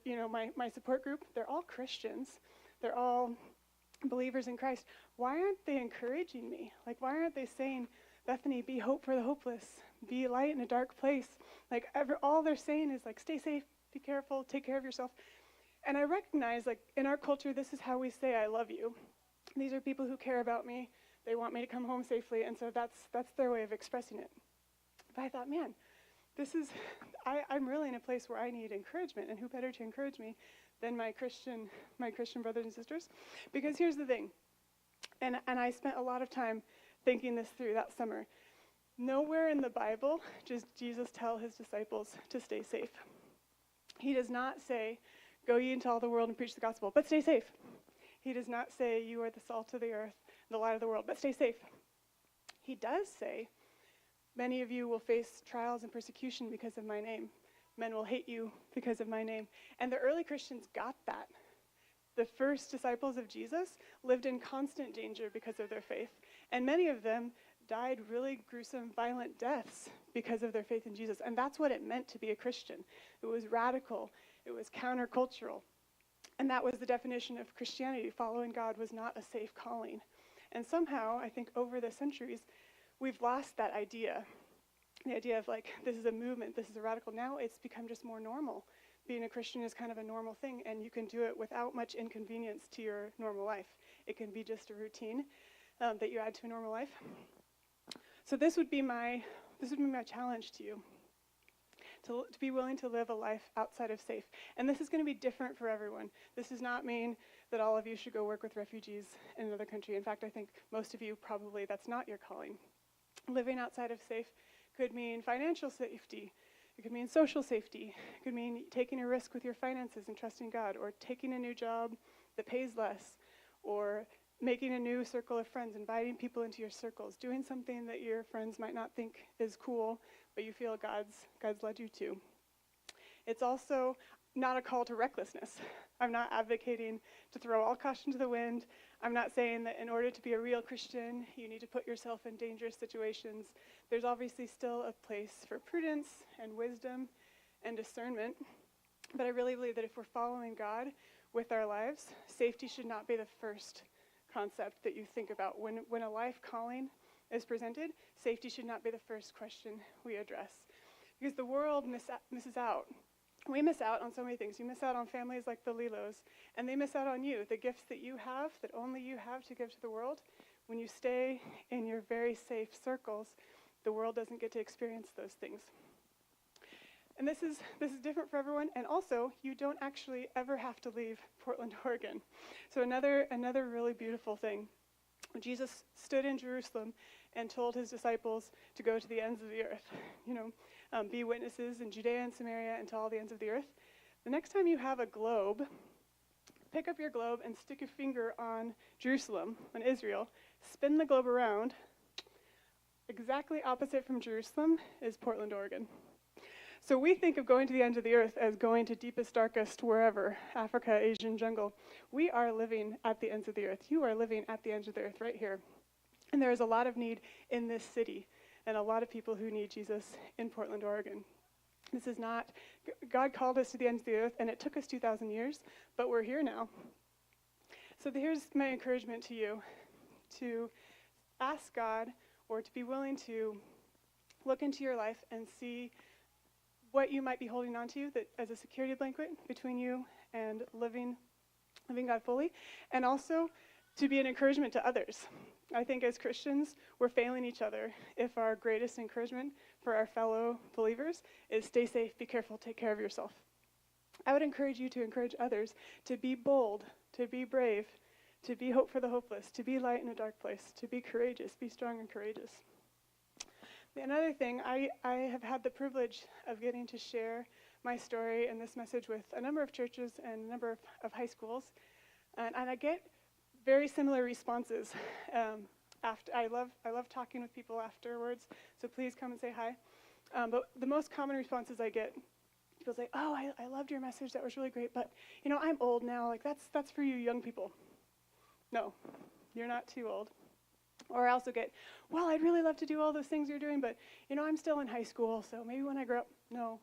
my support group, they're all Christians. They're all believers in Christ. Why aren't they encouraging me? Like, why aren't they saying, Bethany, be hope for the hopeless, be light in a dark place? Like, all they're saying is, like, stay safe, be careful, take care of yourself. And I recognize, like, in our culture, this is how we say I love you. These are people who care about me. They want me to come home safely, and so that's their way of expressing it. But I thought, man, I'm really in a place where I need encouragement, and who better to encourage me than my Christian brothers and sisters? Because here's the thing, and I spent a lot of time thinking this through that summer. Nowhere in the Bible does Jesus tell his disciples to stay safe. He does not say, go ye into all the world and preach the gospel, but stay safe. He does not say, you are the salt of the earth, the light of the world, but stay safe. He does say, many of you will face trials and persecution because of my name. Men will hate you because of my name. And the early Christians got that. The first disciples of Jesus lived in constant danger because of their faith. And many of them died really gruesome, violent deaths because of their faith in Jesus. And that's what it meant to be a Christian. It was radical. It was countercultural. And that was the definition of Christianity. Following God was not a safe calling. And somehow, I think over the centuries, we've lost that idea. The idea of, like, this is a movement, this is a radical. Now it's become just more normal. Being a Christian is kind of a normal thing, and you can do it without much inconvenience to your normal life. It can be just a routine that you add to a normal life. So this would be my challenge to you, to be willing to live a life outside of safe. And this is going to be different for everyone. This does not mean that all of you should go work with refugees in another country. In fact, I think most of you probably that's not your calling. Living outside of safe could mean financial safety. It could mean social safety. It could mean taking a risk with your finances and trusting God, or taking a new job that pays less, or making a new circle of friends, inviting people into your circles, doing something that your friends might not think is cool, but you feel God's led you to. It's also not a call to recklessness. I'm not advocating to throw all caution to the wind. I'm not saying that in order to be a real Christian, you need to put yourself in dangerous situations. There's obviously still a place for prudence and wisdom and discernment. But I really believe that if we're following God with our lives, safety should not be the first concept that you think about. When a life calling is presented, safety should not be the first question we address. Because the world misses out. We miss out on so many things. You miss out on families like the Lilos, and they miss out on you, the gifts that you have, that only you have to give to the world. When you stay in your very safe circles, the world doesn't get to experience those things. And this is different for everyone, and also, you don't actually ever have to leave Portland, Oregon. So another really beautiful thing. When Jesus stood in Jerusalem and told his disciples to go to the ends of the earth, be witnesses in Judea and Samaria and to all the ends of the earth. The next time you have a globe, pick up your globe and stick your finger on Jerusalem, on Israel, spin the globe around. Exactly opposite from Jerusalem is Portland, Oregon. So we think of going to the ends of the earth as going to deepest, darkest, wherever, Africa, Asian jungle. We are living at the ends of the earth. You are living at the ends of the earth right here. And there is a lot of need in this city, and a lot of people who need Jesus in Portland, Oregon. This is not, God called us to the ends of the earth, and it took us 2,000 years, but we're here now. So here's my encouragement to you, to ask God, or to be willing to look into your life and see what you might be holding on to that as a security blanket between you and living God fully, and also to be an encouragement to others. I think as Christians, we're failing each other if our greatest encouragement for our fellow believers is stay safe, be careful, take care of yourself. I would encourage you to encourage others to be bold, to be brave, to be hope for the hopeless, to be light in a dark place, to be courageous, be strong and courageous. Another thing, I have had the privilege of getting to share my story and this message with a number of churches and a number of high schools, and I get very similar responses. After I love talking with people afterwards, so please come and say hi. But the most common responses I get, people say, "Oh, I loved your message. That was really great. But I'm old now. Like that's for you young people." No, you're not too old. Or I also get, "Well, I'd really love to do all those things you're doing, but I'm still in high school, so maybe when I grow up." No.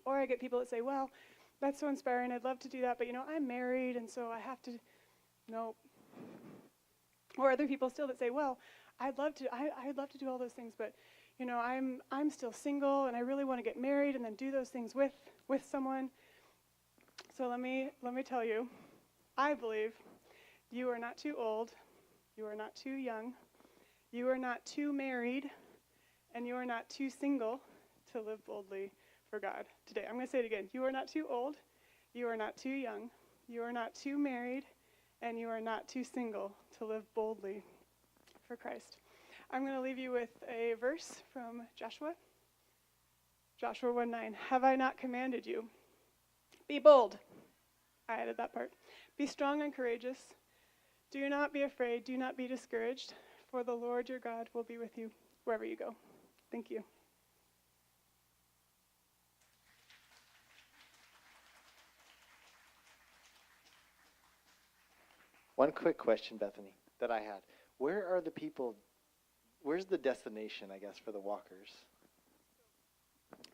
Or I get people that say, "Well, that's so inspiring. I'd love to do that, but I'm married, and so I have to." No. Or other people still that say, "Well, I'd love to do all those things, but I'm still single, and I really want to get married and then do those things with someone." So let me tell you, I believe you are not too old, you are not too young, you are not too married, and you are not too single to live boldly for God today. I'm going to say it again. You are not too old, you are not too young, you are not too married, and you are not too single to live boldly for Christ. I'm going to leave you with a verse from Joshua. Joshua 1:9. "Have I not commanded you? Be bold." I added that part. "Be strong and courageous. Do not be afraid. Do not be discouraged. For the Lord your God will be with you wherever you go." Thank you. One quick question, Bethany, that I had. Where's the destination, I guess, for the walkers?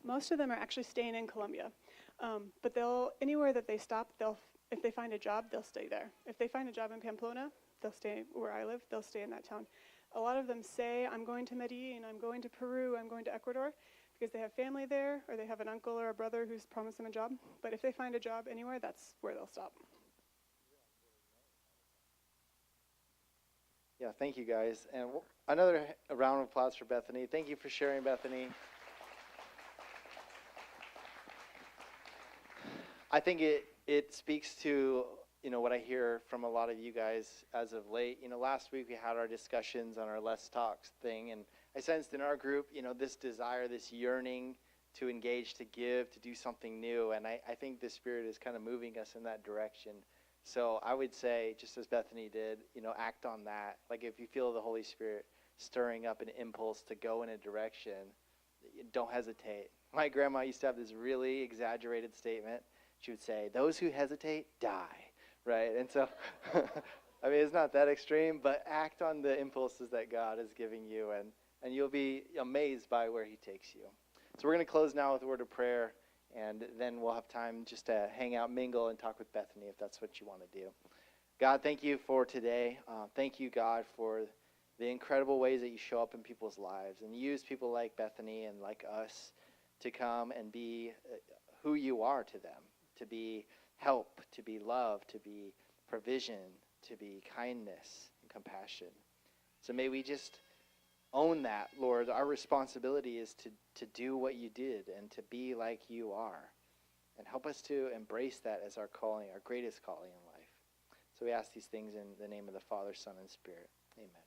Most of them are actually staying in Columbia. But anywhere that they stop, if they find a job, they'll stay there. If they find a job in Pamplona, they'll stay where I live, they'll stay in that town. A lot of them say, "I'm going to Medellin, I'm going to Peru, I'm going to Ecuador," because they have family there, or they have an uncle or a brother who's promised them a job. But if they find a job anywhere, that's where they'll stop. Yeah, thank you, guys. And another round of applause for Bethany. Thank you for sharing, Bethany. I think it speaks to, what I hear from a lot of you guys as of late. Last week we had our discussions on our Let's Talks thing, and I sensed in our group, this desire, this yearning to engage, to give, to do something new, and I think the Spirit is kind of moving us in that direction. So I would say, just as Bethany did, act on that. Like if you feel the Holy Spirit stirring up an impulse to go in a direction, don't hesitate. My grandma used to have this really exaggerated statement. She would say, "Those who hesitate, die," right? And so, I mean, it's not that extreme, but act on the impulses that God is giving you, and you'll be amazed by where he takes you. So we're going to close now with a word of prayer. And then we'll have time just to hang out, mingle, and talk with Bethany if that's what you want to do. God, thank you for today. Thank you, God, for the incredible ways that you show up in people's lives and use people like Bethany and like us to come and be who you are to them, to be help, to be love, to be provision, to be kindness and compassion. So may we just own that, Lord. Our responsibility is to do what you did and to be like you are. And help us to embrace that as our calling, our greatest calling in life. So we ask these things in the name of the Father, Son, and Spirit. Amen.